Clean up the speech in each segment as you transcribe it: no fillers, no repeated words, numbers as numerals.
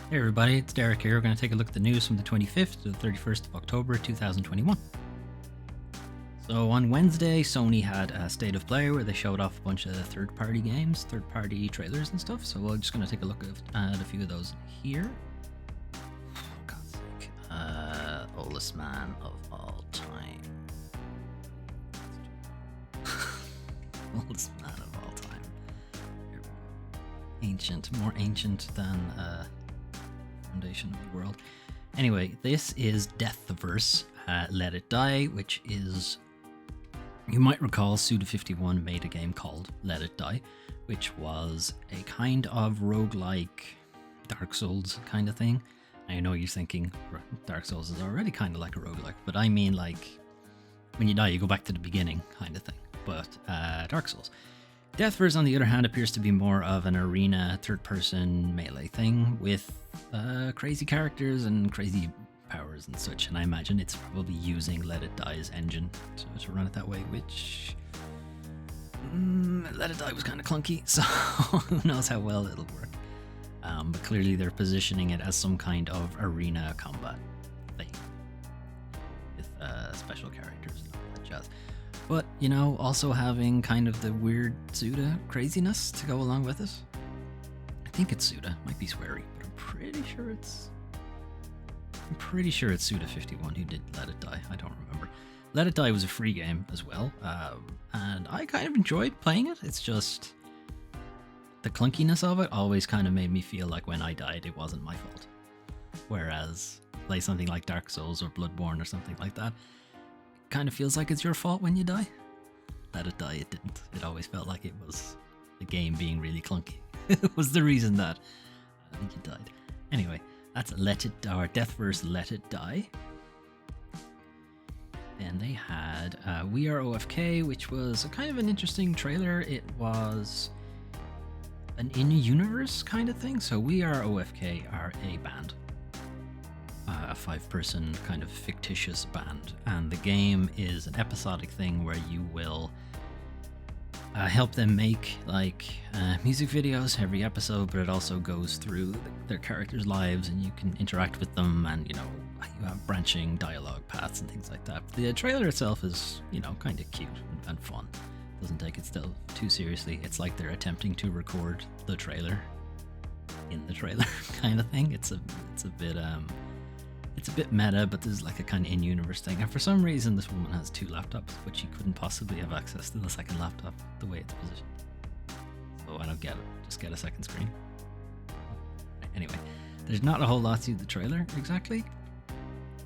Hey everybody, it's Derek here. We're going to take a look at the news from the 25th to the 31st of October 2021. So on Wednesday, Sony had a State of Play where they showed off a bunch of third-party games, third-party trailers and stuff. So we're just going to take a look at a few of those here. For God's sake. Oldest man of all time. Oldest man of all time. Ancient, more ancient than Foundation of the World. Anyway, this is Deathverse, Let It Die, which is, you might recall, Suda51 made a game called Let It Die, which was a kind of roguelike Dark Souls kind of thing. I know you're thinking Dark Souls is already kind of like a roguelike, but I mean like when you die you go back to the beginning kind of thing, but Dark Souls. Deathverse, on the other hand, appears to be more of an arena third-person melee thing with crazy characters and crazy powers and such, and I imagine it's probably using Let It Die's engine to run it that way, which Let It Die was kind of clunky, so who knows how well it'll work. But clearly they're positioning it as some kind of arena combat thing with special characters and all that jazz. But, you know, also having kind of the weird Suda craziness to go along with it. I think it's Suda. Might be sweary, but I'm pretty sure it's Suda51 who did Let It Die. I don't remember. Let It Die was a free game as well, and I kind of enjoyed playing it. It's just the clunkiness of it always kind of made me feel like when I died, it wasn't my fault. Whereas play something like Dark Souls or Bloodborne or something like that, kind of feels like it's your fault when you die. Let It Die, it didn't. It always felt like it was the game being really clunky. It was the reason that I think you died. Anyway, that's Let It Die, or Deathverse Let It Die. Then they had We Are OFK, which was a kind of an interesting trailer. It was an in-universe kind of thing. So We Are OFK are a band. A 5-person kind of fictitious band, and the game is an episodic thing where you will help them make like music videos every episode, but it also goes through their characters' lives and you can interact with them, and you know, you have branching dialogue paths and things like that. The trailer itself is, you know, kind of cute and fun. Doesn't take itself too seriously. It's like they're attempting to record the trailer in the trailer kind of thing. It's a bit meta, but there's like a kind of in-universe thing. And for some reason, this woman has 2 laptops, but she couldn't possibly have access to the second laptop the way it's positioned. So I don't get it. Just get a second screen. Anyway, there's not a whole lot to the trailer exactly.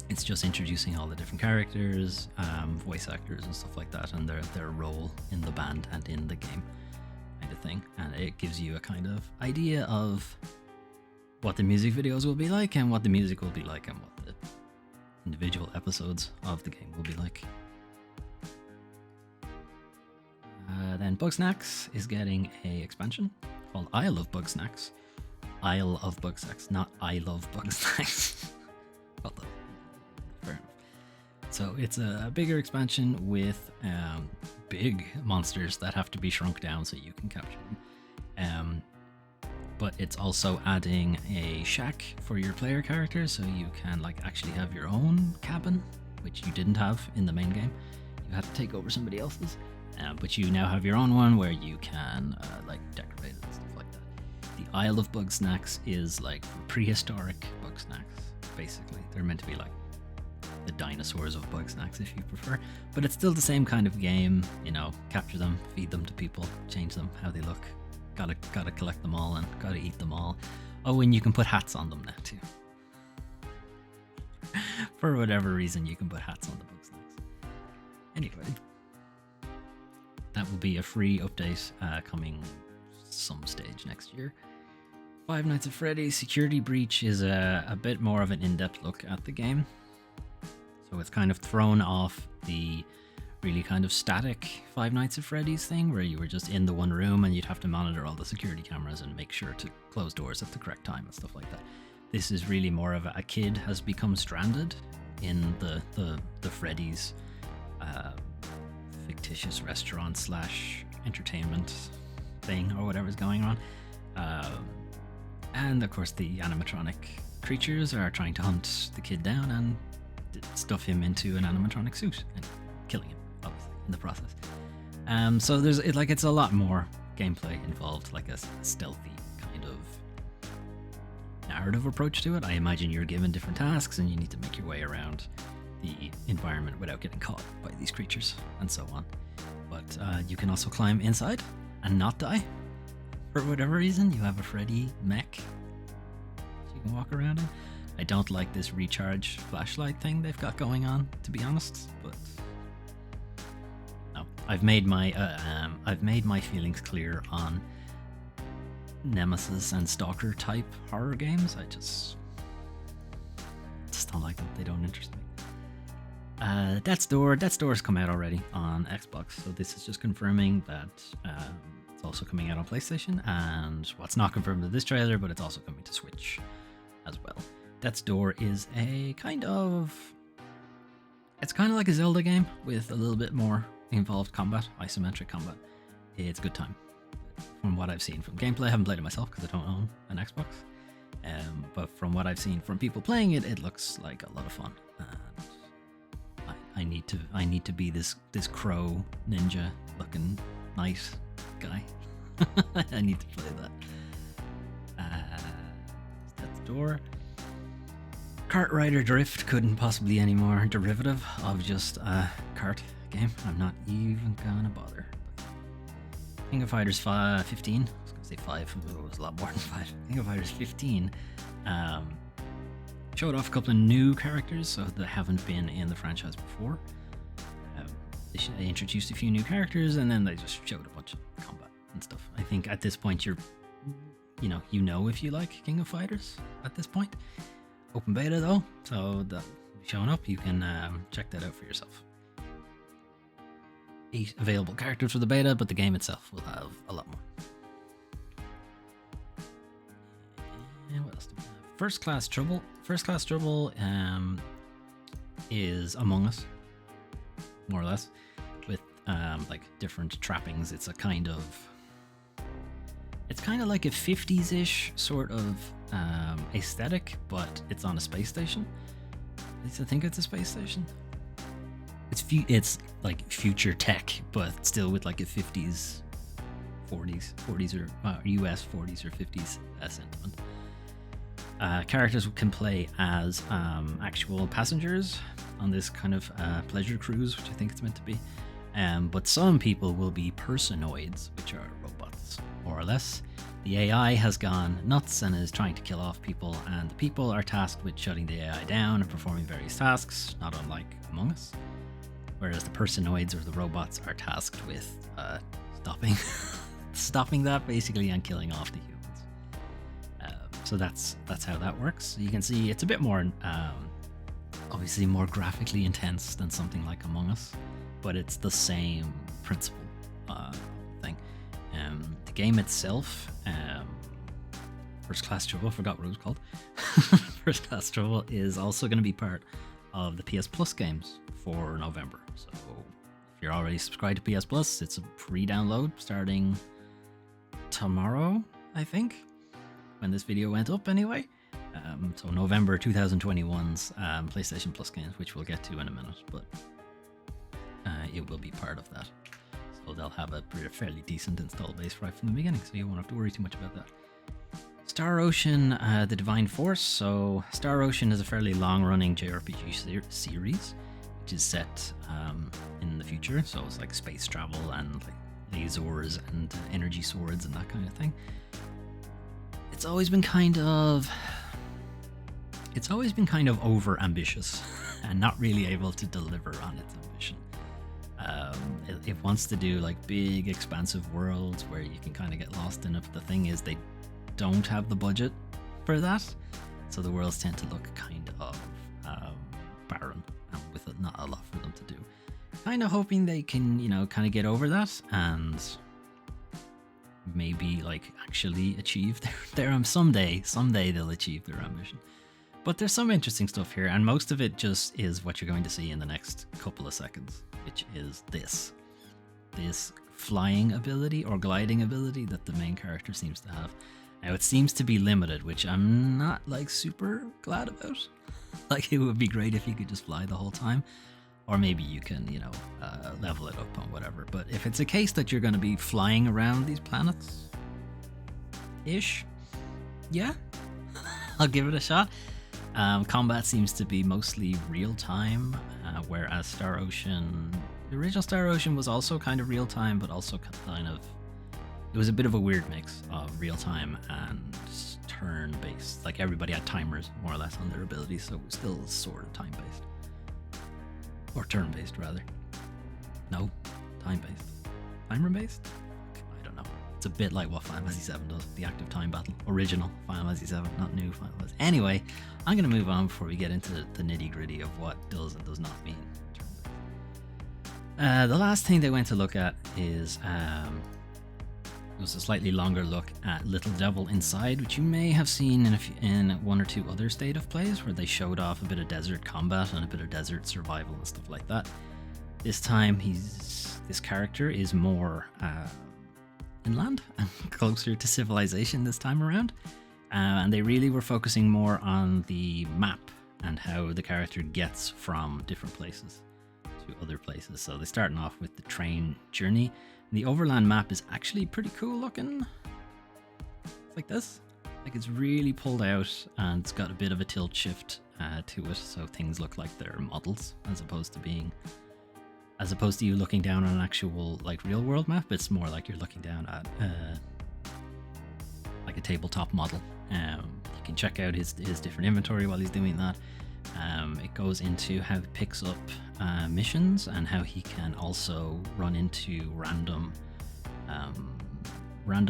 It's just introducing all the different characters, voice actors and stuff like that, and their role in the band and in the game kind of thing. And it gives you a kind of idea of what the music videos will be like and what the music will be like and what the individual episodes of the game will be like. Then Bugsnax is getting a expansion called Isle of Bugsnax. Isle of Bugsnax, not I Love Bugsnax. Well done. Fair enough. So it's a bigger expansion with big monsters that have to be shrunk down so you can capture them. But it's also adding a shack for your player character, so you can like actually have your own cabin, which you didn't have in the main game. You had to take over somebody else's, but you now have your own one where you can like decorate it and stuff like that. The Isle of Bugsnax is like prehistoric Bugsnax, basically. They're meant to be like the dinosaurs of Bugsnax, if you prefer, but it's still the same kind of game. You know, capture them, feed them to people, change them how they look. Gotta collect them all and gotta eat them all. Oh, and you can put hats on them now too. For whatever reason, you can put hats on the Bugsnax. Anyway, that will be a free update coming some stage next year. Five Nights at Freddy's Security Breach is a bit more of an in-depth look at the game. So it's kind of thrown off the really kind of static Five Nights at Freddy's thing where you were just in the one room and you'd have to monitor all the security cameras and make sure to close doors at the correct time and stuff like that. This is really more of a kid has become stranded in the Freddy's fictitious restaurant / entertainment thing or whatever's going on. And of course, the animatronic creatures are trying to hunt the kid down and stuff him into an animatronic suit and killing him, obviously, in the process. So it's a lot more gameplay involved, like a stealthy kind of narrative approach to it. I imagine you're given different tasks and you need to make your way around the environment without getting caught by these creatures and so on. But you can also climb inside and not die. For whatever reason, you have a Freddy mech you can walk around in. I don't like this recharge flashlight thing they've got going on, to be honest. But no, I've made my feelings clear on Nemesis and Stalker type horror games. I just don't like them. They don't interest me. Death's Door's come out already on Xbox, so this is just confirming that it's also coming out on PlayStation, and what's not confirmed in this trailer, but it's also coming to Switch as well. Death's Door is it's kind of like a Zelda game with a little bit more involved combat, isometric combat. It's a good time. From what I've seen from gameplay, I haven't played it myself because I don't own an Xbox. But from what I've seen from people playing it, it looks like a lot of fun. I need to be this crow ninja looking knight guy. I need to play that. Death's Door. Kart Rider Drift couldn't possibly any more derivative of just a kart game. I'm not even gonna bother. King of Fighters 15. I was gonna say 5, but it was a lot more than 5. King of Fighters 15 showed off a couple of new characters so that haven't been in the franchise before. They introduced a few new characters and then they just showed a bunch of combat and stuff. I think at this point you know if you like King of Fighters at this point. Open beta though, so that showing up, you can check that out for yourself. 8 available characters for the beta, but the game itself will have a lot more. And what else do we have? First Class Trouble is Among Us, more or less, with like different trappings. It's kind of like a 50s-ish sort of aesthetic, but it's on a space station. At least I think it's a space station. It's like future tech, but still with like a 50s, 40s or US 40s or 50s sentiment. Characters can play as actual passengers on this kind of pleasure cruise, which I think it's meant to be. But some people will be personoids, which are robots, more or less. The AI has gone nuts and is trying to kill off people, and the people are tasked with shutting the AI down and performing various tasks, not unlike Among Us. Whereas the personoids or the robots are tasked with stopping that basically and killing off the humans. So that's how that works. You can see it's a bit more, obviously more graphically intense than something like Among Us, but it's the same principle thing. The game itself, First Class Trouble, I forgot what it was called. First Class Trouble is also going to be part of the PS Plus games for November. So if you're already subscribed to PS Plus, it's a pre-download starting tomorrow, I think, when this video went up anyway. So November 2021's PlayStation Plus games, which we'll get to in a minute, but it will be part of that. So they'll have a fairly decent install base right from the beginning, so you won't have to worry too much about that. Star Ocean, The Divine Force. So Star Ocean is a fairly long-running JRPG series, which is set in the future. So it's like space travel and like lasers and energy swords and that kind of thing. It's always been kind of over ambitious and not really able to deliver on its ambition. It wants to do like big expansive worlds where you can kind of get lost in it. But the thing is, they don't have the budget for that, so the worlds tend to look kind of barren and with not a lot for them to do. Kind of hoping they can, kind of get over that and maybe like actually achieve their someday they'll achieve their ambition. But there's some interesting stuff here, and most of it just is what you're going to see in the next couple of seconds, which is this flying ability or gliding ability that the main character seems to have. Now it seems to be limited, which I'm not like super glad about. Like it would be great if you could just fly the whole time, or maybe you can, level it up and whatever. But if it's a case that you're going to be flying around these planets, ish, yeah, I'll give it a shot. Combat seems to be mostly real time, whereas Star Ocean, the original Star Ocean was also kind of real time, but also kind of, it was a bit of a weird mix of real time and turn based. Like everybody had timers more or less on their abilities, so it was still sort of time based. Or turn based, rather. No, time based. Timer based? I don't know. It's a bit like what Final Fantasy VII does, the active time battle. Original Final Fantasy VII, not new Final Fantasy. Anyway, I'm going to move on before we get into the nitty gritty of what does and does not mean turn based. The last thing they went to look at is it was a slightly longer look at Little Devil Inside, which you may have seen in one or two other State of Plays, where they showed off a bit of desert combat and a bit of desert survival and stuff like that. This time, this character is more inland and closer to civilization this time around, and they really were focusing more on the map and how the character gets from different places to other places. So they're starting off with the train journey. The overland map is actually pretty cool looking. Like this. Like it's really pulled out and it's got a bit of a tilt shift to it, so things look like they're models as opposed to you looking down on an actual like real world map. It's more like you're looking down at like a tabletop model. You can check out his different inventory while he's doing that. It goes into how he picks up missions and how he can also run into random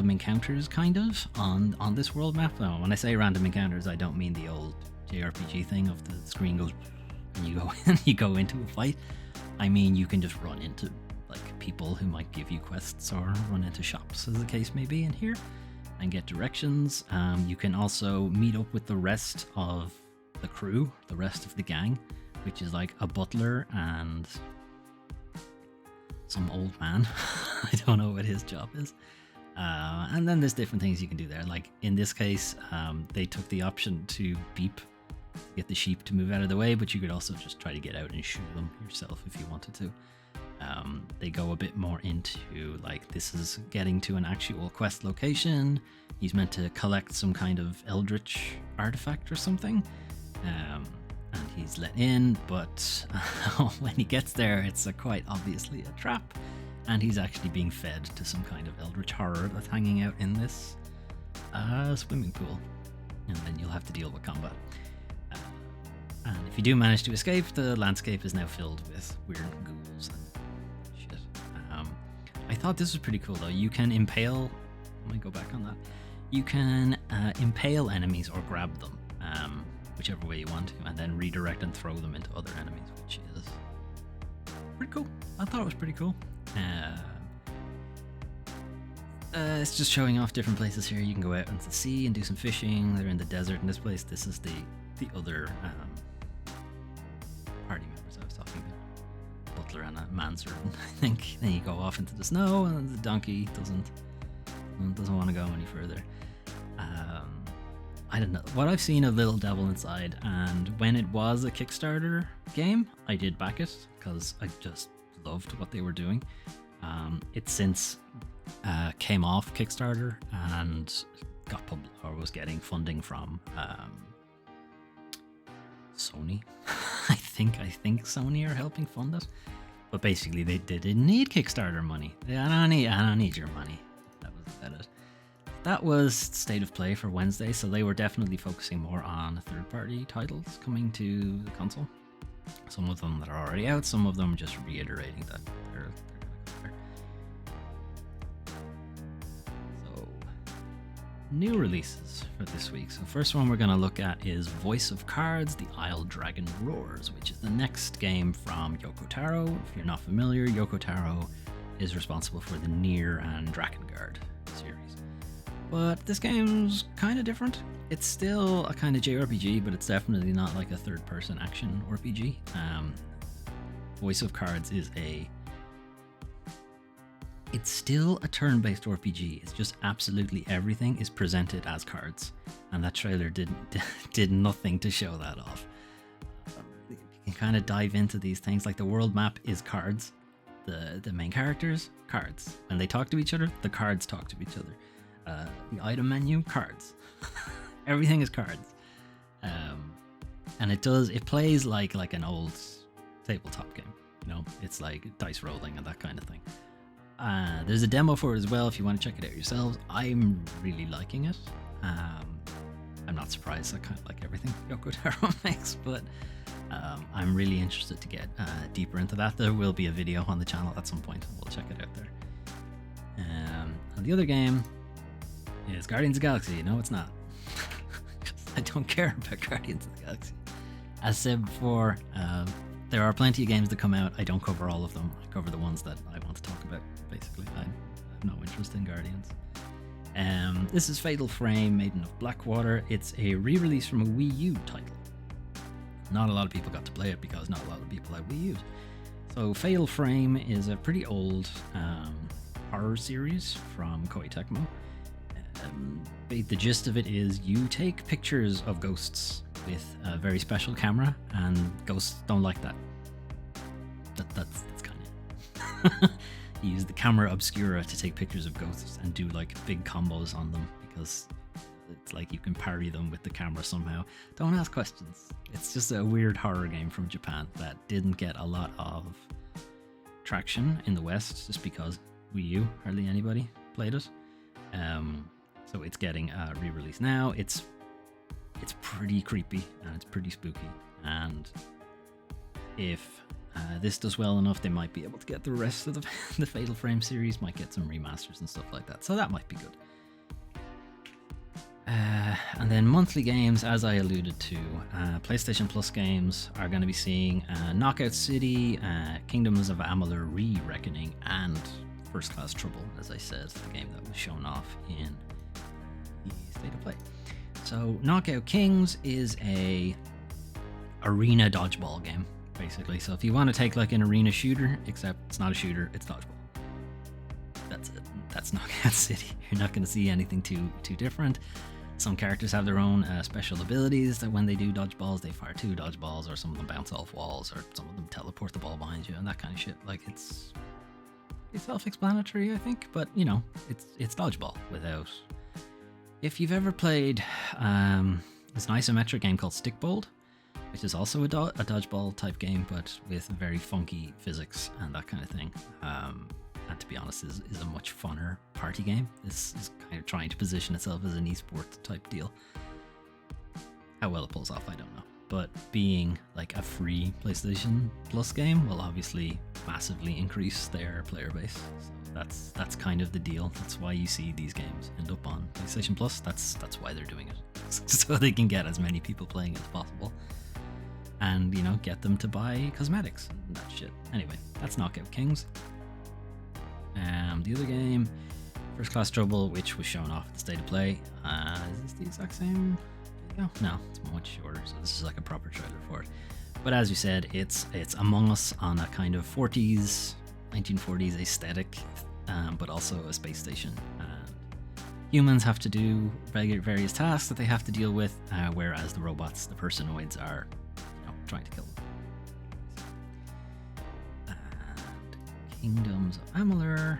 encounters kind of on this world map. Now, when I say random encounters, I don't mean the old JRPG thing of the screen goes and you go into a fight. I mean you can just run into like people who might give you quests or run into shops, as the case may be in here, and get directions. You can also meet up with the rest of the crew, the rest of the gang, which is like a butler and some old man. I don't know what his job is. And then there's different things you can do there. Like in this case, they took the option to beep to get the sheep to move out of the way, but you could also just try to get out and shoot them yourself if you wanted to. They go a bit more into like, this is getting to an actual quest location. He's meant to collect some kind of eldritch artifact or something. And he's let in, but when he gets there, it's quite obviously a trap, and he's actually being fed to some kind of eldritch horror that's hanging out in this swimming pool, and then you'll have to deal with combat. And if you do manage to escape, the landscape is now filled with weird ghouls and shit. I thought this was pretty cool though. You can impale, let me go back on that. You can impale enemies or grab them. Whichever way you want to, and then redirect and throw them into other enemies, which is pretty cool. I thought it was pretty cool. It's just showing off different places here. You can go out into the sea and do some fishing. They're in the desert in this place. This is the other party members I was talking about. Butler and a manservant, I think. Then you go off into the snow, and the donkey doesn't want to go any further. I don't know. What I've seen of Little Devil Inside, and when it was a Kickstarter game, I did back it because I just loved what they were doing. It since came off Kickstarter and was getting funding from Sony. I think Sony are helping fund it. But basically, they didn't need Kickstarter money. I don't need your money. That was about it. That was State of Play for Wednesday, so they were definitely focusing more on third-party titles coming to the console. Some of them that are already out, some of them just reiterating that they're going to come there. So, new releases for this week. So first one we're going to look at is Voice of Cards, The Isle Dragon Roars, which is the next game from Yoko Taro. If you're not familiar, Yoko Taro is responsible for the Nier and Drakengard series. But this game's kind of different. It's still a kind of JRPG, but it's definitely not like a third-person action RPG. it's still a turn-based RPG. It's just absolutely everything is presented as cards, and that trailer did nothing to show that off. You can kind of dive into these things, like the world map is cards. The main characters, cards. When they talk to each other, the cards talk to each other. The item menu, cards. Everything is cards. And it plays like an old tabletop game. You know, it's like dice rolling and that kind of thing. There's a demo for it as well if you want to check it out yourselves. I'm really liking it. I'm not surprised. I kind of like everything Yoko Taro makes, but I'm really interested to get deeper into that. There will be a video on the channel at some point. We'll check it out there. And the other game is Guardians of the Galaxy. No, it's not. I don't care about Guardians of the Galaxy. As said before, there are plenty of games that come out. I don't cover all of them. I cover the ones that I want to talk about, basically. I have no interest in Guardians. This is Fatal Frame, Maiden of Blackwater. It's a re-release from a Wii U title. Not a lot of people got to play it because not a lot of people had Wii U's. So Fatal Frame is a pretty old horror series from Kotick. The gist of it is you take pictures of ghosts with a very special camera, and ghosts don't like that. That's kind of you use the camera obscura to take pictures of ghosts and do like big combos on them, because it's like you can parry them with the camera somehow. Don't ask questions. It's just a weird horror game from Japan that didn't get a lot of traction in the West just because Wii U, hardly anybody played it. So it's getting a re-release now. It's pretty creepy and it's pretty spooky, and if this does well enough, they might be able to get the rest of the Fatal Frame series, might get some remasters and stuff like that, so that might be good. And then monthly games, as I alluded to, PlayStation Plus games are going to be seeing Knockout City, Kingdoms of Amalur Re-Reckoning, and First Class Trouble, as I said, the game that was shown off in the State of Play. So Knockout Kings is a arena dodgeball game, basically. So if you want to take like an arena shooter, except it's not a shooter, it's dodgeball. That's it. That's Knockout City. You're not going to see anything too different. Some characters have their own special abilities that when they do dodgeballs, they fire 2 dodgeballs, or some of them bounce off walls, or some of them teleport the ball behind you, and that kind of shit. Like, it's self-explanatory, I think, but you know, it's dodgeball without. If you've ever played there's an isometric game called Stickbold, which is also a dodgeball type game, but with very funky physics and that kind of thing. And to be honest, is a much funner party game. This is kind of trying to position itself as an esports type deal. How well it pulls off, I don't know. But being like a free PlayStation Plus game will obviously massively increase their player base. So that's kind of the deal. That's why you see these games end up on PlayStation Plus. That's why they're doing it, so they can get as many people playing as possible, and you know, get them to buy cosmetics and that shit. Anyway, that's Knockout Kings. The other game, First Class Trouble, which was shown off at the State of Play. Is this the exact same video? No, it's much shorter, so this is like a proper trailer for it. But as you said, it's Among Us on a kind of 1940s aesthetic, but also a space station. Humans have to do various tasks that they have to deal with, whereas the robots, the personoids, are, you know, trying to kill them. Kingdoms of Amalur.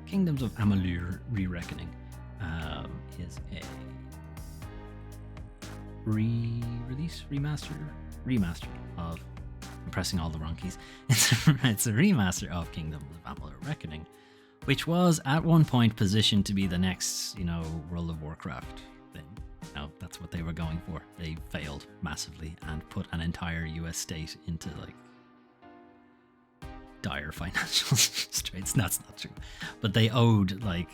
Kingdoms of Amalur Re-Reckoning is a re-release, remaster of. I'm pressing all the wrong keys. It's a remaster of Kingdoms of Amalur Reckoning, which was at one point positioned to be the next, you know, World of Warcraft thing. No, that's what they were going for. They failed massively and put an entire US state into like dire financial straits. That's not true, but they owed like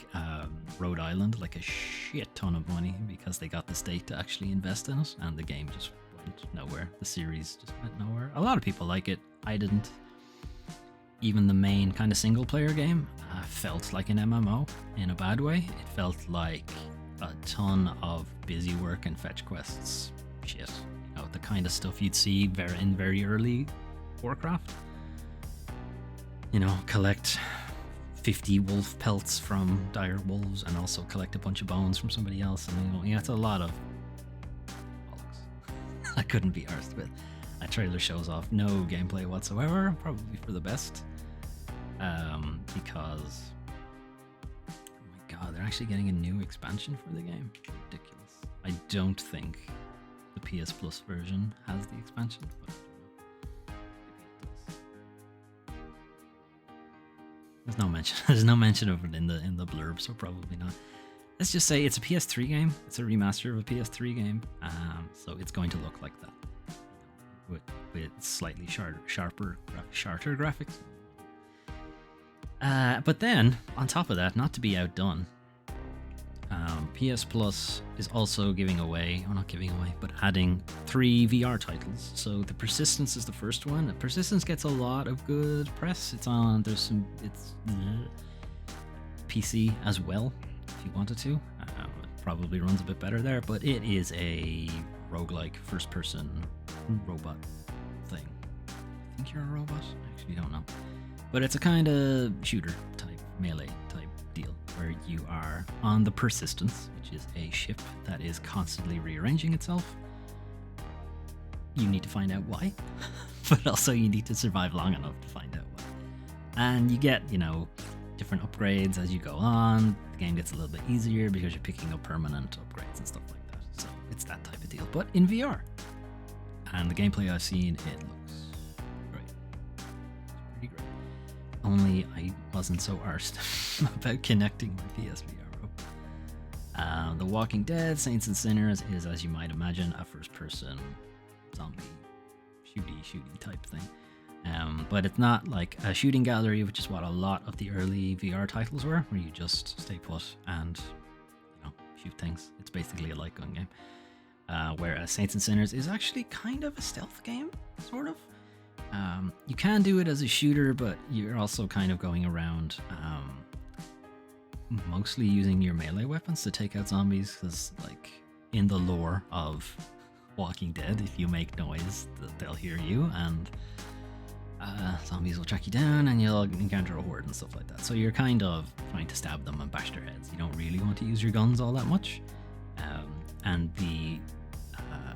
Rhode Island like a shit ton of money because they got the state to actually invest in it, and the game just went nowhere. The series just went nowhere. A lot of people like it. I didn't. Even the main kind of single player game felt like an MMO in a bad way. It felt like a ton of busy work and fetch quests shit, you know, the kind of stuff you'd see in very early Warcraft. collect 50 wolf pelts from dire wolves and also collect a bunch of bones from somebody else. And it's a lot of bollocks. I couldn't be arsed with. That trailer shows off no gameplay whatsoever, probably for the best. Because, oh my god, they're actually getting a new expansion for the game. Ridiculous. I don't think the PS Plus version has the expansion, but there's no mention. There's no mention of it in the blurb, so probably not. Let's just say it's a PS3 game. It's a remaster of a PS3 game, so it's going to look like that, with slightly shorter graphics. But then, on top of that, not to be outdone, PS Plus is also giving away, or not giving away, but adding 3 VR titles. So the Persistence is the first one. The Persistence gets a lot of good press. It's PC as well, if you wanted to. It probably runs a bit better there, but it is a roguelike first-person robot thing. I think you're a robot? I actually don't know. But it's a kind of shooter type, melee type deal, where you are on the Persistence, which is a ship that is constantly rearranging itself. You need to find out why, but also you need to survive long enough to find out why. And you get, different upgrades as you go on. The game gets a little bit easier because you're picking up permanent upgrades and stuff like that. So it's that type of deal, but in VR. And the gameplay I've seen, it looks great. It's pretty great. Only I wasn't so arsed about connecting my PSVR up. The Walking Dead, Saints and Sinners is, as you might imagine, a first-person zombie shooty type thing. But it's not like a shooting gallery, which is what a lot of the early VR titles were, where you just stay put and shoot things. It's basically a light gun game. Whereas Saints and Sinners is actually kind of a stealth game, sort of. You can do it as a shooter, but you're also kind of going around mostly using your melee weapons to take out zombies, because in the lore of Walking Dead, if you make noise, they'll hear you, and zombies will track you down and you'll encounter a horde and stuff like that. So you're kind of trying to stab them and bash their heads. You don't really want to use your guns all that much. And the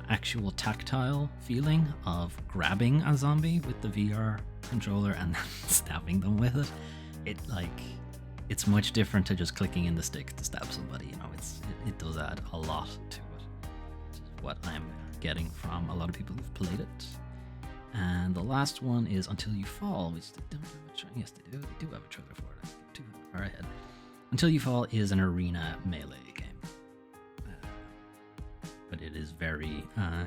actual tactile feeling of grabbing a zombie with the VR controller and then stabbing them with it, it's much different to just clicking in the stick to stab somebody. It does add a lot to it, which is what I'm getting from a lot of people who've played it. And the last one is Until You Fall, which they don't have a trailer. Yes, they do have a trailer for it. I'm too far ahead. Until You Fall is an arena melee game. But it is very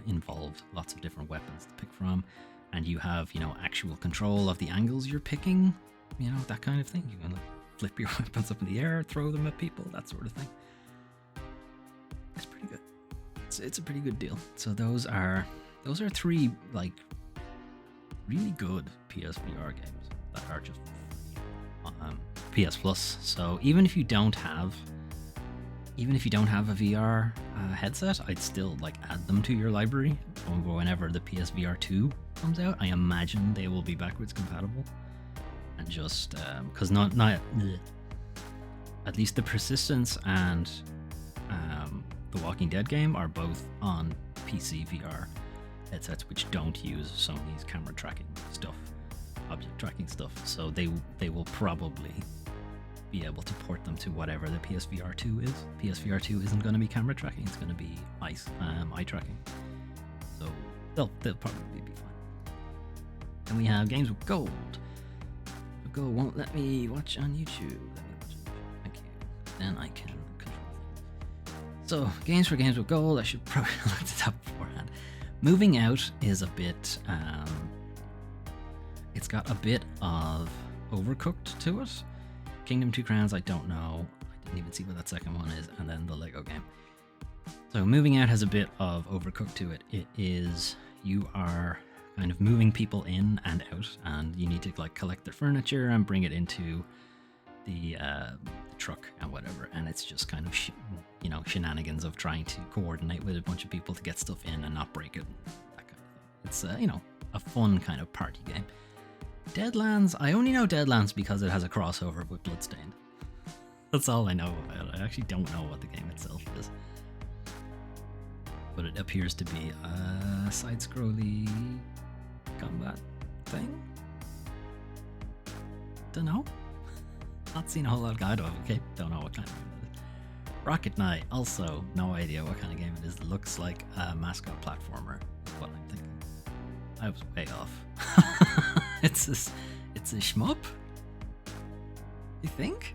involved, lots of different weapons to pick from, and you have, actual control of the angles you're picking, that kind of thing. You can flip your weapons up in the air, throw them at people, that sort of thing. It's pretty good. It's a pretty good deal. So those are 3 really good PSVR games that are just PS Plus. So even if you don't have a VR headset, I'd still add them to your library whenever the PSVR 2 comes out. I imagine they will be backwards compatible, and just because not at least the Persistence and the Walking Dead game are both on PC VR headsets, which don't use Sony's camera tracking stuff, object tracking stuff. So they will probably be able to port them to whatever the PSVR 2 is. PSVR 2 isn't going to be camera tracking, it's going to be eye tracking. So they'll probably be fine. And we have Games with Gold. Go won't let me watch on YouTube. Thank you. Then I can control things. So Games with Gold, I should probably look it up beforehand. Moving Out is a bit it's got a bit of Overcooked to it. Kingdom Two Crowns, I don't know. I didn't even see what that second one is. And then the Lego game. So Moving Out has a bit of Overcooked to it. It is, you are kind of moving people in and out, and you need to collect their furniture and bring it into the truck and whatever. And it's just kind of shenanigans of trying to coordinate with a bunch of people to get stuff in and not break it, that kind of thing. It's a fun kind of party game. Deadlands, I only know Deadlands because it has a crossover with Bloodstained. That's all I know about it. I actually don't know what the game itself is. But it appears to be a side-scrolly combat thing? Don't know. Not seen a whole lot of guide of it. Okay, don't know what kind of game it is. Rocket Knight, also no idea what kind of game it is. It looks like a mascot platformer, is what I'm thinking. I was way off. It's a shmup? You think?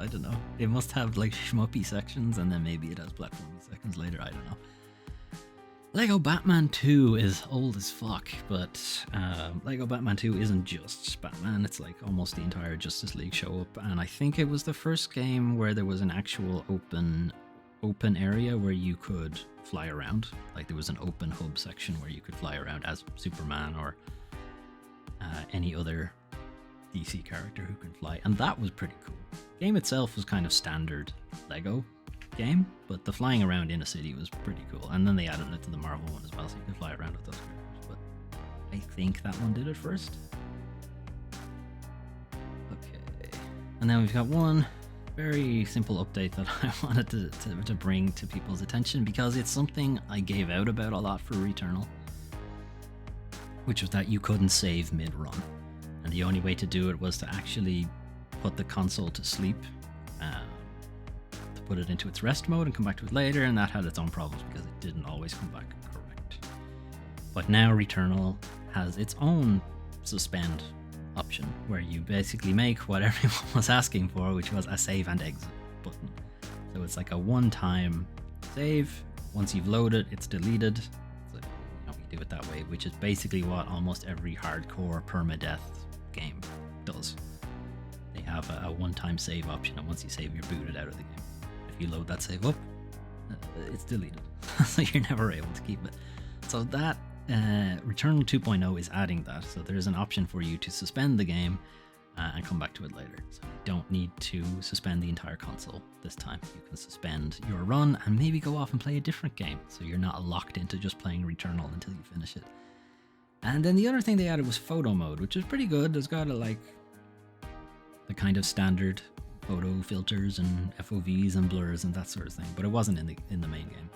I don't know. It must have like shmuppy sections and then maybe it has platformy sections later. I don't know. Lego Batman 2 is old as fuck, but Lego Batman 2 isn't just Batman. It's like almost the entire Justice League show up, and I think it was the first game where there was an actual open area where you could fly around. Like there was an open hub section where you could fly around as Superman or any other DC character who can fly, and that was pretty cool. The game itself was kind of standard Lego game, but the flying around in a city was pretty cool. And then they added it to the Marvel one as well, so you could fly around with those characters. But I think that one did it first. Okay, and then we've got one very simple update that I wanted to bring to people's attention because it's something I gave out about a lot for Returnal, which was that you couldn't save mid-run, and the only way to do it was to actually put the console to sleep, to put it into its rest mode and come back to it later, and that had its own problems because it didn't always come back correct. But now Returnal has its own suspend option where you basically make what everyone was asking for, which was a save and exit button. So it's like a one-time save. Once you've loaded, it's deleted. So, you do it that way, which is basically what almost every hardcore permadeath game does. They have a one-time save option, and once you save, you're booted out of the game. If you load that save up, it's deleted. So you're never able to keep it. So that Returnal 2.0 is adding that. So there's an option for you to suspend the game and come back to it later. So you don't need to suspend the entire console this time. You can suspend your run and maybe go off and play a different game. So you're not locked into just playing Returnal until you finish it. And then the other thing they added was photo mode, which is pretty good. There's got the kind of standard photo filters and FOVs and blurs and that sort of thing, but it wasn't in the main game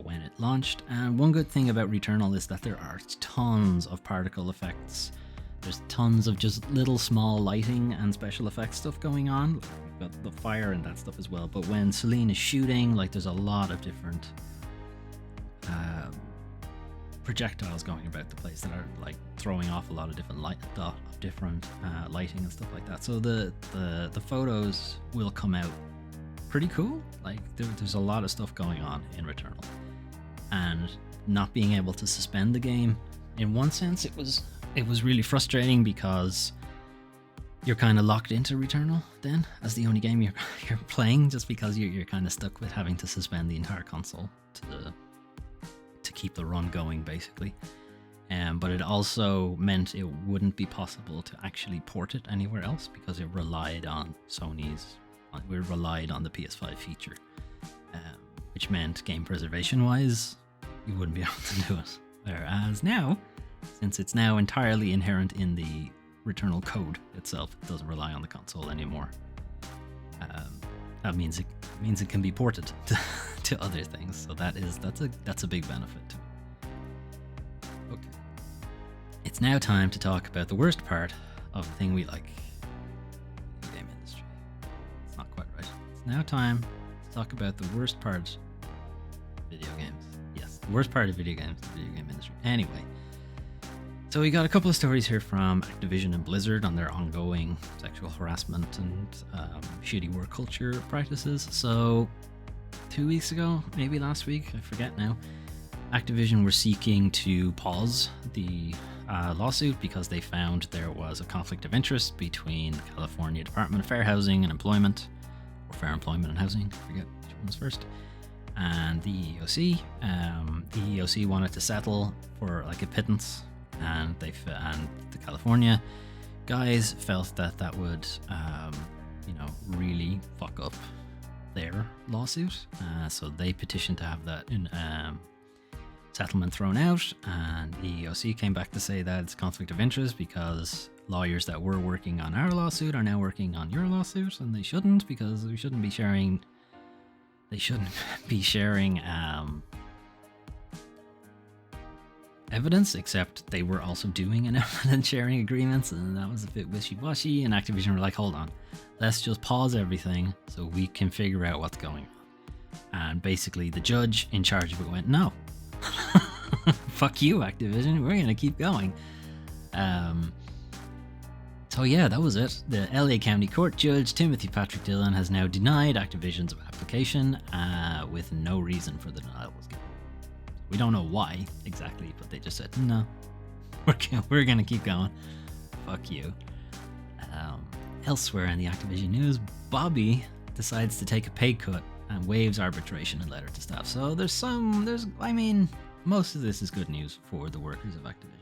when it launched. And one good thing about Returnal is that there are tons of particle effects. There's tons of just little small lighting and special effects stuff going on. We've got the fire and that stuff as well, but when Celine is shooting, there's a lot of different projectiles going about the place that are throwing off a lot of different lighting and stuff like that. So the photos will come out pretty cool. There's a lot of stuff going on in Returnal, and not being able to suspend the game, in one sense it was really frustrating because you're kind of locked into Returnal then as the only game you're playing, just because you're kind of stuck with having to suspend the entire console to keep the run going, basically. But it also meant it wouldn't be possible to actually port it anywhere else because it relied on we relied on the PS5 feature, which meant game preservation wise you wouldn't be able to do it. Whereas now, since it's now entirely inherent in the Returnal code itself, it doesn't rely on the console anymore. That means it can be ported to other things. So that's a big benefit to it. Okay, it's now time to talk about the worst part of the thing we like, the game industry. It's not quite right. It's now time to talk about the worst part of video games. Yes, the worst part of video games, the video game industry. Anyway. So we got a couple of stories here from Activision and Blizzard on their ongoing sexual harassment and shitty work culture practices. So 2 weeks ago, maybe last week, I forget now, Activision were seeking to pause the lawsuit because they found there was a conflict of interest between the California Department of Fair Housing and Employment, or Fair Employment and Housing, I forget which one was first, and the EEOC. The EEOC wanted to settle for a pittance, and the California guys felt that would really fuck up their lawsuit, so they petitioned to have that settlement thrown out, and the EEOC came back to say that it's conflict of interest because lawyers that were working on our lawsuit are now working on your lawsuit, and they shouldn't, because we shouldn't be sharing. They shouldn't be sharing evidence, except they were also doing an evidence sharing agreement, and that was a bit wishy-washy. And Activision were like, "Hold on, let's just pause everything so we can figure out what's going on." And basically, the judge in charge of it went, "No." Fuck you, Activision. We're gonna keep going. So yeah, that was it. The LA County Court Judge Timothy Patrick Dillon has now denied Activision's application with no reason for the denial was given. We don't know why exactly, but they just said no. We're gonna keep going. Fuck you. Elsewhere in the Activision news, Bobby decides to take a pay cut and waives arbitration and letter to staff. So most of this is good news for the workers of Activision.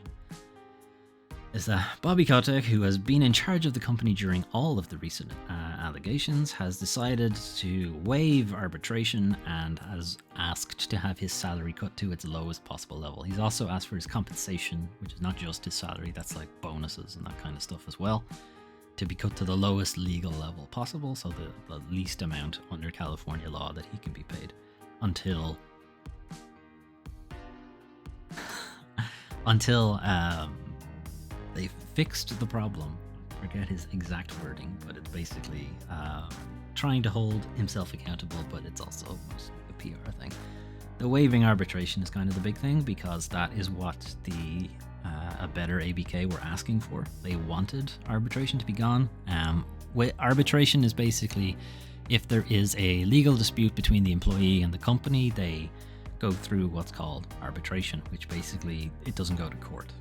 Is that Bobby Kotick, who has been in charge of the company during all of the recent allegations, has decided to waive arbitration and has asked to have his salary cut to its lowest possible level. He's also asked for his compensation, which is not just his salary, that's like bonuses and that kind of stuff as well, to be cut to the lowest legal level possible, so the least amount under California law that he can be paid until they fixed the problem. I forget his exact wording, but it's basically trying to hold himself accountable, but it's also mostly a PR thing. The waiving arbitration is kind of the big thing, because that is what the a better ABK were asking for. They wanted arbitration to be gone. Arbitration is basically if there is a legal dispute between the employee and the company, they go through what's called arbitration, which basically it doesn't go to court.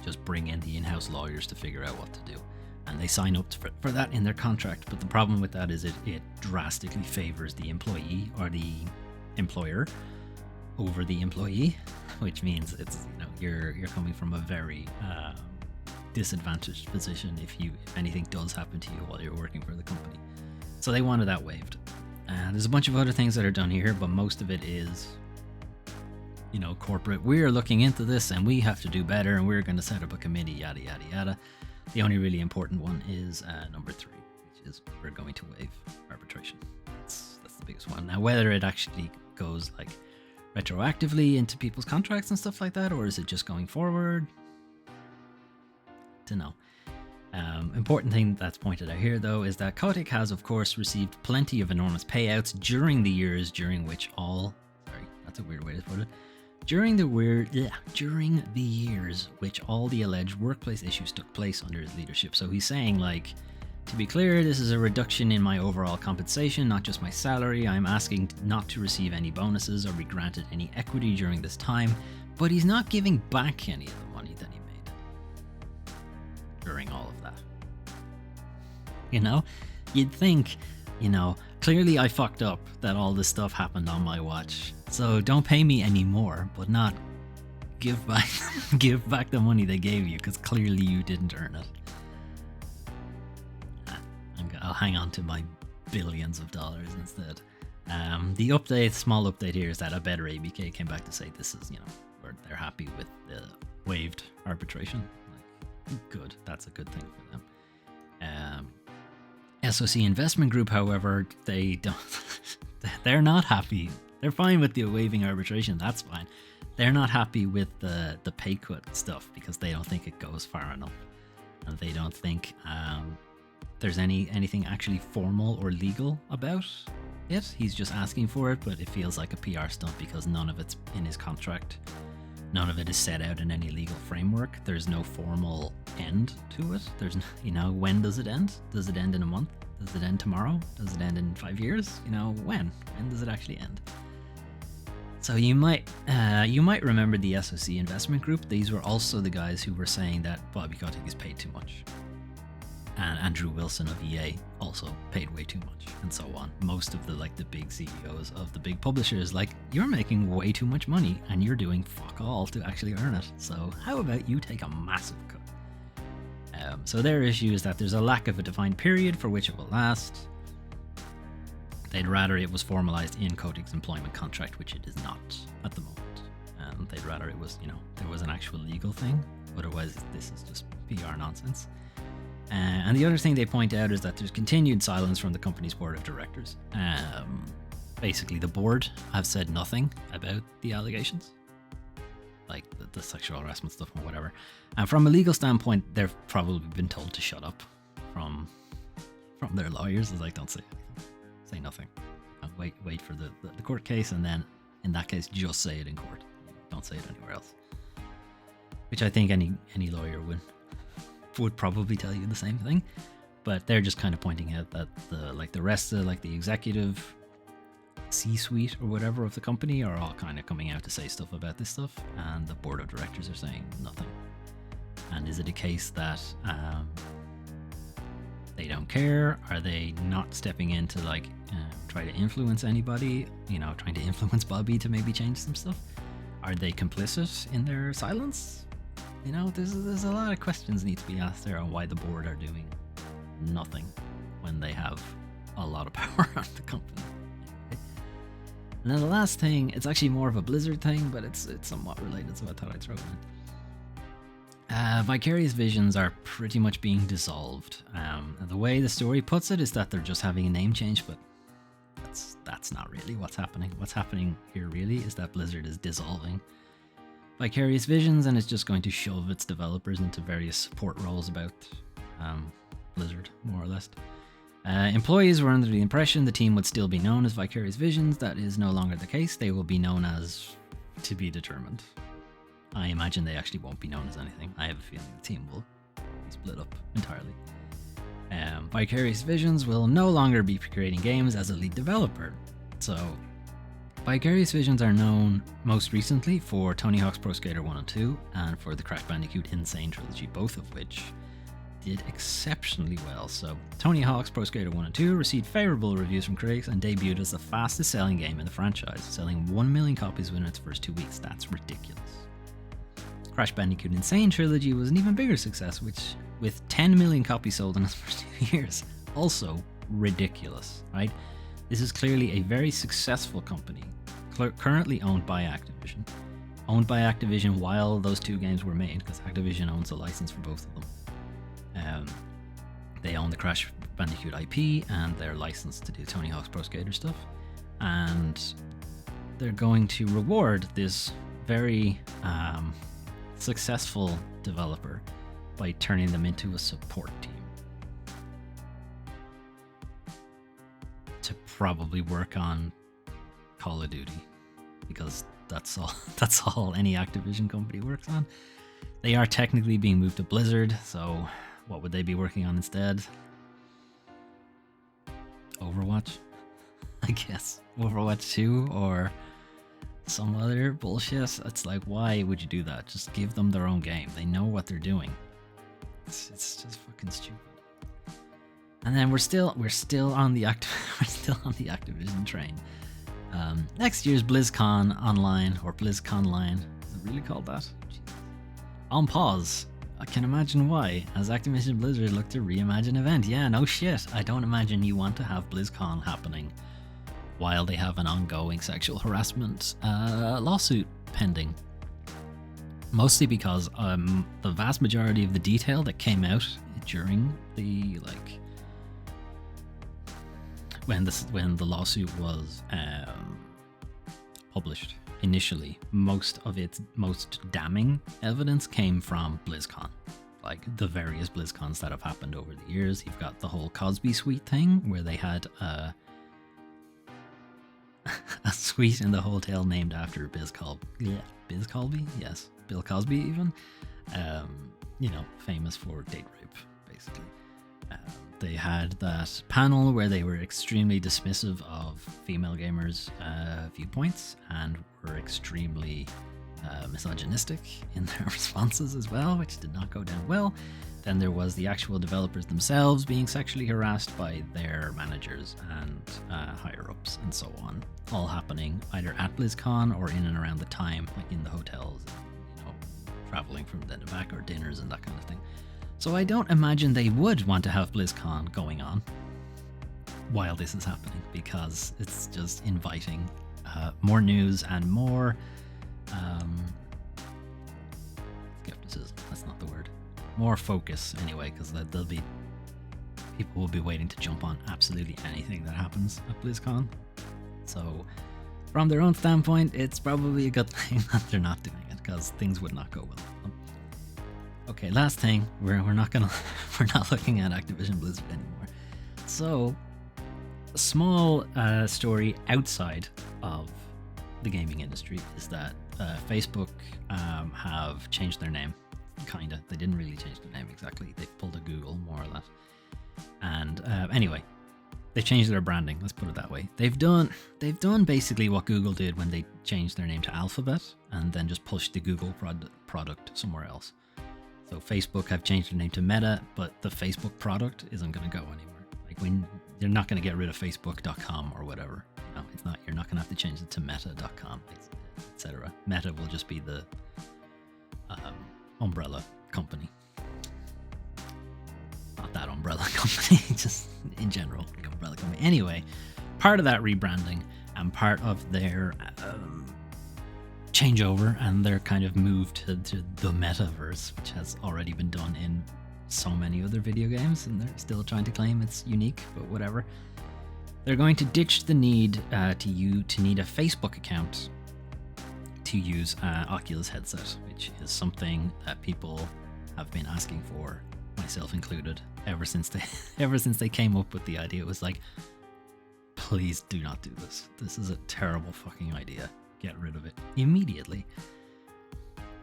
Just bring in the in-house lawyers to figure out what to do, and they sign up for that in their contract. But the problem with that is it drastically favors the employee or the employer over the employee, which means it's you're coming from a very disadvantaged position if anything does happen to you while you're working for the company. So they wanted that waived. There's a bunch of other things that are done here, but most of it is corporate. We're looking into this and we have to do better, and we're going to set up a committee, yada yada yada. The only really important one is number 3, which is we're going to waive arbitration. That's the biggest one. Now, whether it actually goes like retroactively into people's contracts and stuff like that, or is it just going forward, to know. Important thing that's pointed out here, though, is that Kotick has, of course, received plenty of enormous payouts during the years during which that's a weird way to put it. During the years which all the alleged workplace issues took place under his leadership. So he's saying, like, to be clear, this is a reduction in my overall compensation, not just my salary. I'm asking not to receive any bonuses or be granted any equity during this time, but he's not giving back any of the money that he made during all of that. You'd think, clearly I fucked up that all this stuff happened on my watch. So don't pay me anymore, but not give back the money they gave you, because clearly you didn't earn it. I'll hang on to my billions of dollars instead. The small update here is that a better ABK came back to say this is, where they're happy with the waived arbitration. Like, good, that's a good thing for them. SOC Investment Group, however, they're not happy. They're fine with the waiving arbitration, that's fine. They're not happy with the pay cut stuff because they don't think it goes far enough. And they don't think there's anything actually formal or legal about it. He's just asking for it, but it feels like a PR stunt because none of it's in his contract. None of it is set out in any legal framework. There's no formal end to it. There's, when does it end? Does it end in a month? Does it end tomorrow? Does it end in 5 years? When does it actually end? So you might remember the SOC Investment Group. These were also the guys who were saying that Bobby Kotick is paid too much. And Andrew Wilson of EA also paid way too much, and so on. Most of the big CEOs of the big publishers, you're making way too much money and you're doing fuck all to actually earn it. So how about you take a massive cut? So their issue is that there's a lack of a defined period for which it will last. They'd rather it was formalized in Kotick's employment contract, which it is not at the moment. And they'd rather it was, there was an actual legal thing. Otherwise, this is just PR nonsense. And the other thing they point out is that there's continued silence from the company's board of directors. Basically, the board have said nothing about the allegations, like the sexual harassment stuff or whatever. And from a legal standpoint, they've probably been told to shut up from their lawyers. It's like, don't say anything, say nothing, and wait for the court case, and then in that case, just say it in court. Don't say it anywhere else. Which I think any lawyer would probably tell you the same thing, but they're just kind of pointing out that the rest of the executive C-suite or whatever of the company are all kind of coming out to say stuff about this stuff, and the board of directors are saying nothing. And is it a case that they don't care? Are they not stepping in to try to influence anybody? Trying to influence Bobby to maybe change some stuff? Are they complicit in their silence? There's a lot of questions need to be asked there on why the board are doing nothing when they have a lot of power on the company. And then the last thing, it's actually more of a Blizzard thing, but it's somewhat related, so I thought I'd throw it in. Vicarious Visions are pretty much being dissolved. The way the story puts it is that they're just having a name change, but that's not really what's happening. What's happening here really is that Blizzard is dissolving Vicarious Visions, and it's just going to shove its developers into various support roles about Blizzard, more or less. Employees were under the impression the team would still be known as Vicarious Visions. That is no longer the case. They will be known as to be determined. I imagine they actually won't be known as anything. I have a feeling the team will be split up entirely. Vicarious Visions will no longer be creating games as a lead developer. So, Vicarious Visions are known most recently for Tony Hawk's Pro Skater 1 and 2 and for the Crash Bandicoot Insane trilogy, both of which did exceptionally well. So, Tony Hawk's Pro Skater 1 and 2 received favorable reviews from critics and debuted as the fastest selling game in the franchise, selling 1 million copies within its first 2 weeks. That's ridiculous. Crash Bandicoot Insane trilogy was an even bigger success, with 10 million copies sold in its first 2 years. Also ridiculous, right? This is clearly a very successful company, currently owned by Activision. Owned by Activision while those 2 games were made, because Activision owns a license for both of them. They own the Crash Bandicoot IP, and they're licensed to do Tony Hawk's Pro Skater stuff. And they're going to reward this very successful developer by turning them into a support team to probably work on Call of Duty, because that's all any Activision company works on. They are technically being moved to Blizzard, so what would they be working on instead? Overwatch, I guess. Overwatch 2 or some other bullshit. It's like, why would you do that? Just give them their own game. They know what they're doing. It's just fucking stupid. And then we're still on the Activision train. Next year's BlizzCon Online, or BlizzCon Line, is it really called that? Jeez. On pause. I can imagine why, as Activision Blizzard look to reimagine event. Yeah, no shit. I don't imagine you want to have BlizzCon happening while they have an ongoing sexual harassment lawsuit pending. Mostly because the vast majority of the detail that came out during the when the lawsuit was published initially, most of its most damning evidence came from BlizzCon. Like the various BlizzCons that have happened over the years. You've got the whole Cosby suite thing where they had a suite in the hotel named after Biz Cosby? Yes, Bill Cosby even. Famous for date rape, basically. They had that panel where they were extremely dismissive of female gamers' viewpoints and were extremely misogynistic in their responses as well, which did not go down well. Then there was the actual developers themselves being sexually harassed by their managers and higher-ups and so on, all happening either at BlizzCon or in and around the time, like in the hotels, traveling from then to back, or dinners and that kind of thing. So I don't imagine they would want to have BlizzCon going on while this is happening, because it's just inviting more news and more skepticism. That's not the word. More focus, anyway, because there'll be people will be waiting to jump on absolutely anything that happens at BlizzCon. So, from their own standpoint, it's probably a good thing that they're not doing it, because things would not go well with them. Okay, last thing, we're not looking at Activision Blizzard anymore. So, a small story outside of the gaming industry is that Facebook have changed their name. Kinda. They didn't really change their name exactly. They pulled a Google, more or less. And anyway, they changed their branding. Let's put it that way. They've done basically what Google did when they changed their name to Alphabet and then just pushed the Google product somewhere else. So Facebook have changed their name to Meta, but the Facebook product isn't going to go anywhere. Like when they're not going to get rid of Facebook.com or whatever. You know, it's not. You're not going to have to change it to Meta.com, etc. Meta will just be the umbrella company. Not that umbrella company, just in general, the umbrella company. Anyway, part of that rebranding and part of their changeover and their kind of move to the metaverse, which has already been done in so many other video games, and they're still trying to claim it's unique, but whatever. They're going to ditch the need to need a Facebook account to use Oculus headset, which is something that people have been asking for, myself included, ever since they came up with the idea. It was like, please do not do this. This is a terrible fucking idea. Get rid of it immediately.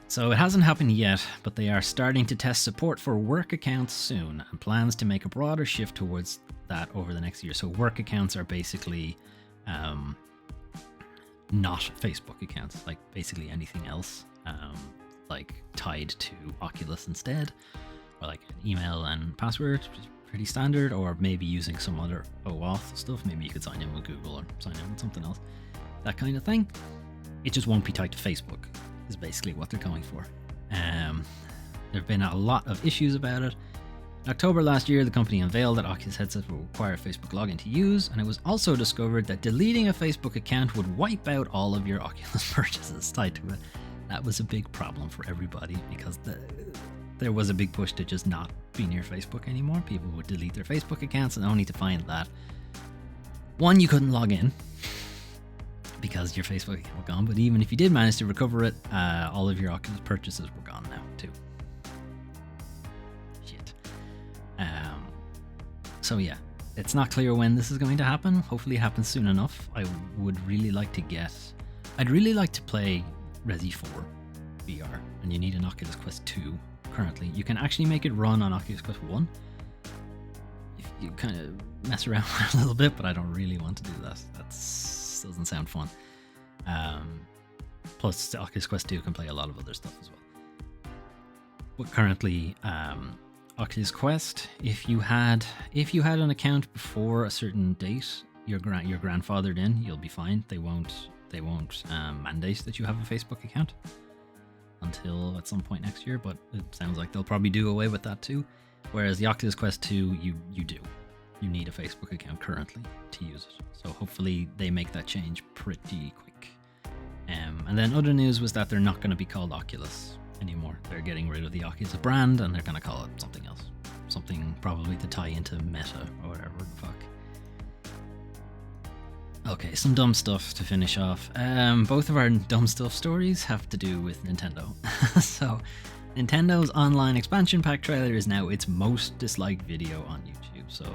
So it hasn't happened yet, but they are starting to test support for work accounts soon, and plans to make a broader shift towards that over the next year. So work accounts are basically not Facebook accounts, like basically anything else, like tied to Oculus instead, or like an email and password, which is pretty standard, or maybe using some other OAuth stuff. Maybe you could sign in with Google or sign in with something else, that kind of thing. It just won't be tied to Facebook, is basically what they're going for. There have been a lot of issues about it. In October last year, the company unveiled that Oculus headsets will require a Facebook login to use, and it was also discovered that deleting a Facebook account would wipe out all of your Oculus purchases tied to it. That was a big problem for everybody, because there was a big push to just not be near Facebook anymore. People would delete their Facebook accounts, and only to find that, one, you couldn't log in because your Facebook account was gone, but even if you did manage to recover it, all of your Oculus purchases were gone now too. Shit. So yeah, it's not clear when this is going to happen. Hopefully it happens soon enough. I'd really like to play Resi 4 VR, and you need an Oculus Quest 2 currently. You can actually make it run on Oculus Quest 1 if you kind of mess around with it a little bit, but I don't really want to do that. That doesn't sound fun. Plus, the Oculus Quest 2 can play a lot of other stuff as well. But currently, Oculus Quest, if you had an account before a certain date, you're grandfathered in. You'll be fine. They won't mandate that you have a Facebook account until at some point next year. But it sounds like they'll probably do away with that too. Whereas the Oculus Quest 2, you do. You need a Facebook account currently to use it. So hopefully they make that change pretty quick. And then other news was that they're not going to be called Oculus anymore. They're getting rid of the Oculus brand, and they're going to call it something else. Something probably to tie into Meta or whatever the fuck. Okay, some dumb stuff to finish off. Both of our dumb stuff stories have to do with Nintendo. So, Nintendo's online expansion pack trailer is now its most disliked video on YouTube. So,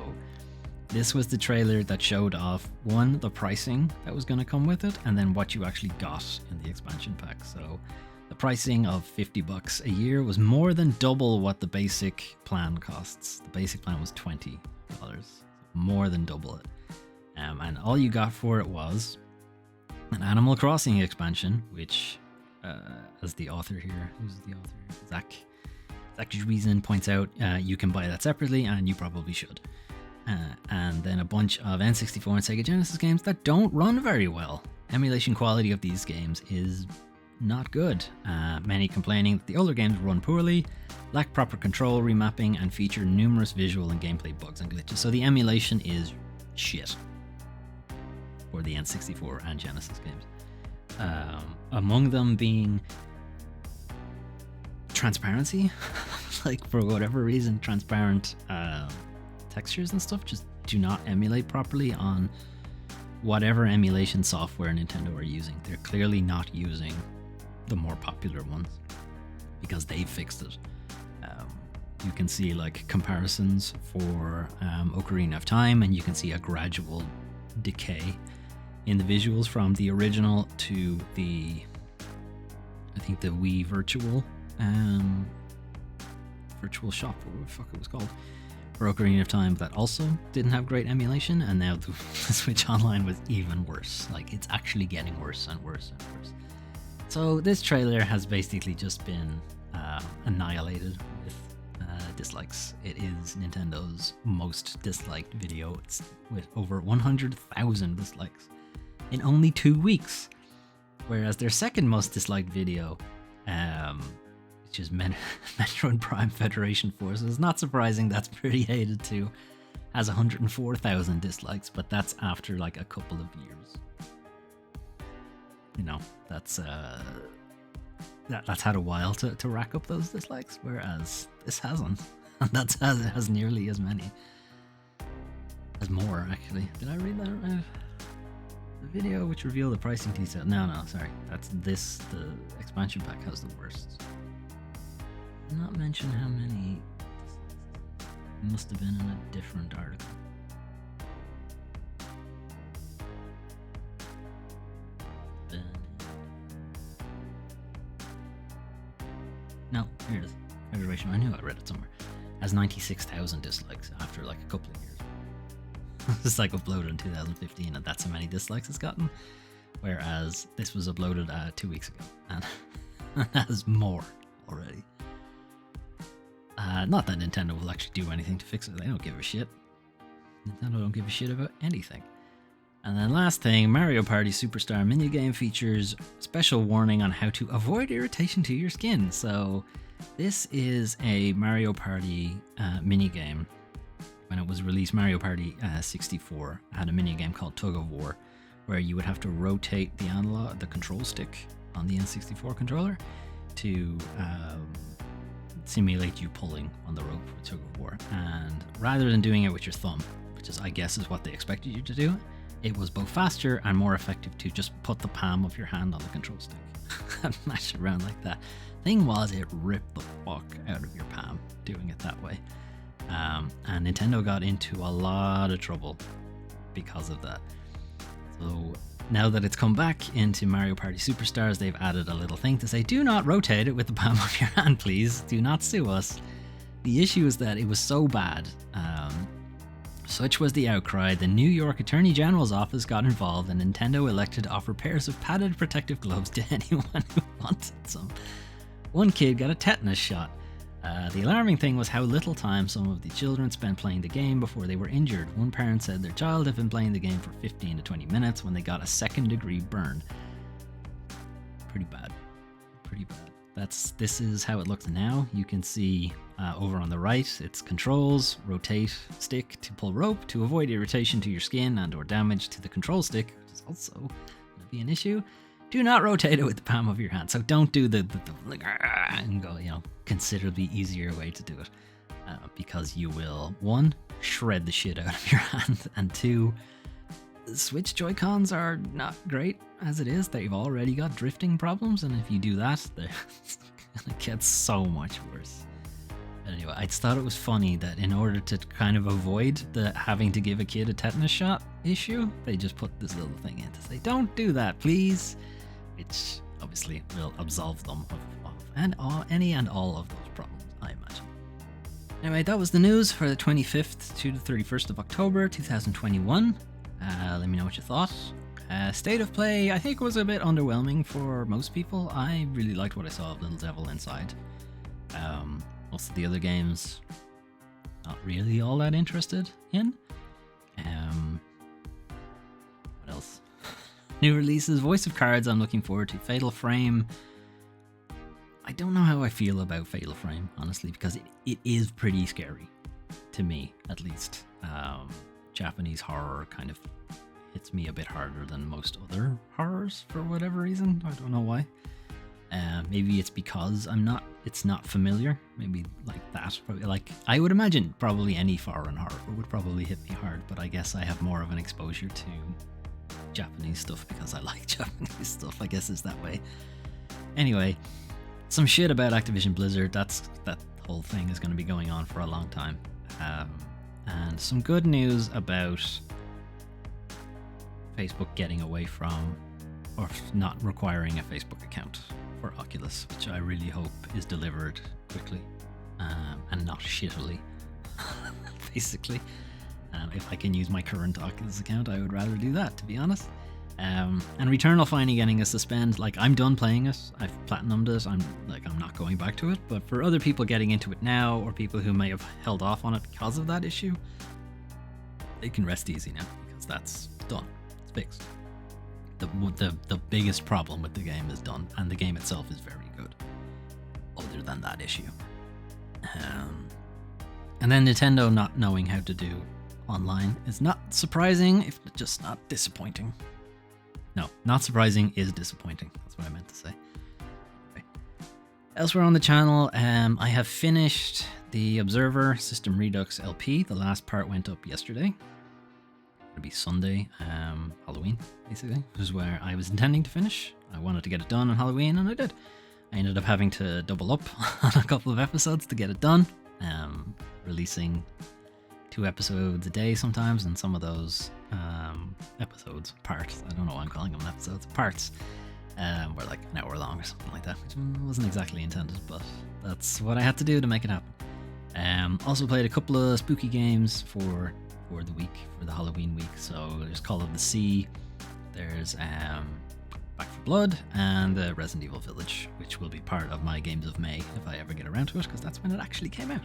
this was the trailer that showed off, one, the pricing that was going to come with it, and then what you actually got in the expansion pack. So, the pricing of $50 a year was more than double what the basic plan costs. The basic plan was $20, more than double it. And all you got for it was an Animal Crossing expansion, which, as the author here, who's the author here? Zach Juizan points out, you can buy that separately, and you probably should. And then a bunch of N64 and Sega Genesis games that don't run very well. Emulation quality of these games is not good. Many complaining that the older games run poorly, lack proper control remapping, and feature numerous visual and gameplay bugs and glitches. So the emulation is shit for the N64 and Genesis games. Among them being transparency. Like, for whatever reason, transparent textures and stuff just do not emulate properly on whatever emulation software Nintendo are using. They're clearly not using the more popular ones because they fixed it. You can see like comparisons for Ocarina of Time, and you can see a gradual decay in the visuals from the original to the, I think, the Wii Virtual Shop, or what the fuck it was called, for Ocarina of Time, that also didn't have great emulation, and now the Switch Online was even worse. Like, it's actually getting worse and worse and worse. So this trailer has basically just been annihilated with dislikes. It is Nintendo's most disliked video. It's with over 100,000 dislikes in only 2 weeks, whereas their second most disliked video, which is Metroid Prime Federation Forces, not surprising, that's pretty hated too, has 104,000 dislikes, but that's after like a couple of years. You know, that's had a while to rack up those dislikes, whereas this hasn't. And it has nearly as many. As more, actually. Did I read that right? The video which revealed the pricing detail. No, sorry. That's this. The expansion pack has the worst. Did not mention how many. It must have been in a different article. No, here it is. Federation. I knew I read it somewhere. Has 96,000 dislikes after like a couple of years. It's like uploaded in 2015, and that's how many dislikes it's gotten. Whereas this was uploaded 2 weeks ago, and has more already. Not that Nintendo will actually do anything to fix it. They don't give a shit. Nintendo don't give a shit about anything. And then last thing, Mario Party Superstar minigame features special warning on how to avoid irritation to your skin. So this is a Mario Party minigame. When it was released, Mario Party 64 had a minigame called Tug of War, where you would have to rotate the control stick on the N64 controller to simulate you pulling on the rope for Tug of War. And rather than doing it with your thumb, which is, I guess, is what they expected you to do, it was both faster and more effective to just put the palm of your hand on the control stick and mash it around like that. Thing was, it ripped the fuck out of your palm doing it that way. And Nintendo got into a lot of trouble because of that. So now that it's come back into Mario Party Superstars, they've added a little thing to say, do not rotate it with the palm of your hand, please. Do not sue us. The issue is that it was so bad. Such was the outcry, the New York Attorney General's office got involved, and Nintendo elected to offer pairs of padded protective gloves to anyone who wanted some. One kid got a tetanus shot. The alarming thing was how little time some of the children spent playing the game before they were injured. One parent said their child had been playing the game for 15 to 20 minutes when they got a second-degree burn. Pretty bad. Pretty bad. This is how it looks now. You can see over on the right, it's controls, rotate stick to pull rope to avoid irritation to your skin and or damage to the control stick, which is also going to be an issue. Do not rotate it with the palm of your hand. So don't do the like, and go, considerably easier way to do it. Because you will, one, shred the shit out of your hand, and two, Switch Joy-Cons are not great as it is. They've already got drifting problems, and if you do that, it gets so much worse. Anyway, I just thought it was funny that in order to kind of avoid the having to give a kid a tetanus shot issue, they just put this little thing in to say, don't do that, please. Which obviously will absolve them of any and all of those problems, I imagine. Anyway, that was the news for the 25th to the 31st of October 2021. Let me know what you thought. State of play, I think, was a bit underwhelming for most people. I really liked what I saw of Little Devil Inside. Most of the other games, not really all that interested in. What else? New releases, Voice of Cards, I'm looking forward to. Fatal Frame, I don't know how I feel about Fatal Frame, honestly, because it is pretty scary, to me, at least. Japanese horror kind of hits me a bit harder than most other horrors for whatever reason. I don't know why. Maybe it's because it's not familiar. Maybe like that. Probably, like, I would imagine probably any foreign horror would probably hit me hard, but I guess I have more of an exposure to Japanese stuff because I like Japanese stuff. I guess it's that way. Anyway, some shit about Activision Blizzard. That whole thing is going to be going on for a long time. And some good news about Facebook getting away from, or not requiring a Facebook account for Oculus, which I really hope is delivered quickly and not shittily, basically. If I can use my current Oculus account, I would rather do that, to be honest. And Returnal finally getting a suspend. Like, I'm done playing it. I've platinumed it. I'm not going back to it. But for other people getting into it now, or people who may have held off on it because of that issue, they can rest easy now because that's done. It's fixed. The biggest problem with the game is done, and the game itself is very good, other than that issue. And then Nintendo not knowing how to do online is not surprising, if just not disappointing. No, not surprising is disappointing. That's what I meant to say. Okay. Elsewhere on the channel, I have finished the Observer System Redux LP. The last part went up yesterday. It'll be Sunday, Halloween, basically, which is where I was intending to finish. I wanted to get it done on Halloween, and I did. I ended up having to double up on a couple of episodes to get it done, releasing 2 episodes a day sometimes, and some of those episodes, parts, I don't know why I'm calling them episodes, parts, were like an hour long or something like that, which wasn't exactly intended, but that's what I had to do to make it happen. Also played a couple of spooky games for the week, for the Halloween week. So there's Call of the Sea, there's Back 4 Blood, and the Resident Evil Village, which will be part of my Games of May if I ever get around to it, because that's when it actually came out.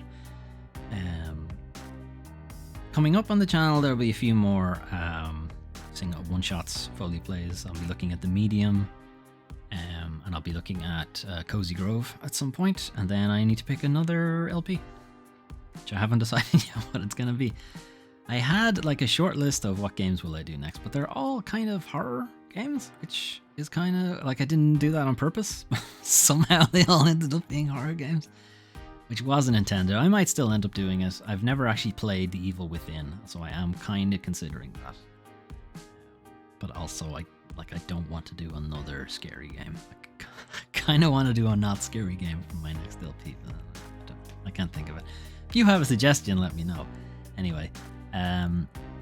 Coming up on the channel, there'll be a few more single one-shots, Foley plays. I'll be looking at The Medium, and I'll be looking at Cozy Grove at some point, and then I need to pick another LP, which I haven't decided yet what it's going to be. I had like a short list of what games will I do next, but they're all kind of horror games, which is kind of like, I didn't do that on purpose. Somehow they all ended up being horror games, which wasn't intended. I might still end up doing it. I've never actually played The Evil Within, so I am kind of considering that. But also, I don't want to do another scary game. I kind of want to do a not scary game for my next LP, but I can't think of it. If you have a suggestion, let me know. Anyway,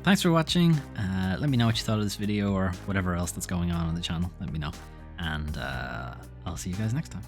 thanks for watching. Let me know what you thought of this video, or whatever else that's going on the channel. Let me know. And I'll see you guys next time.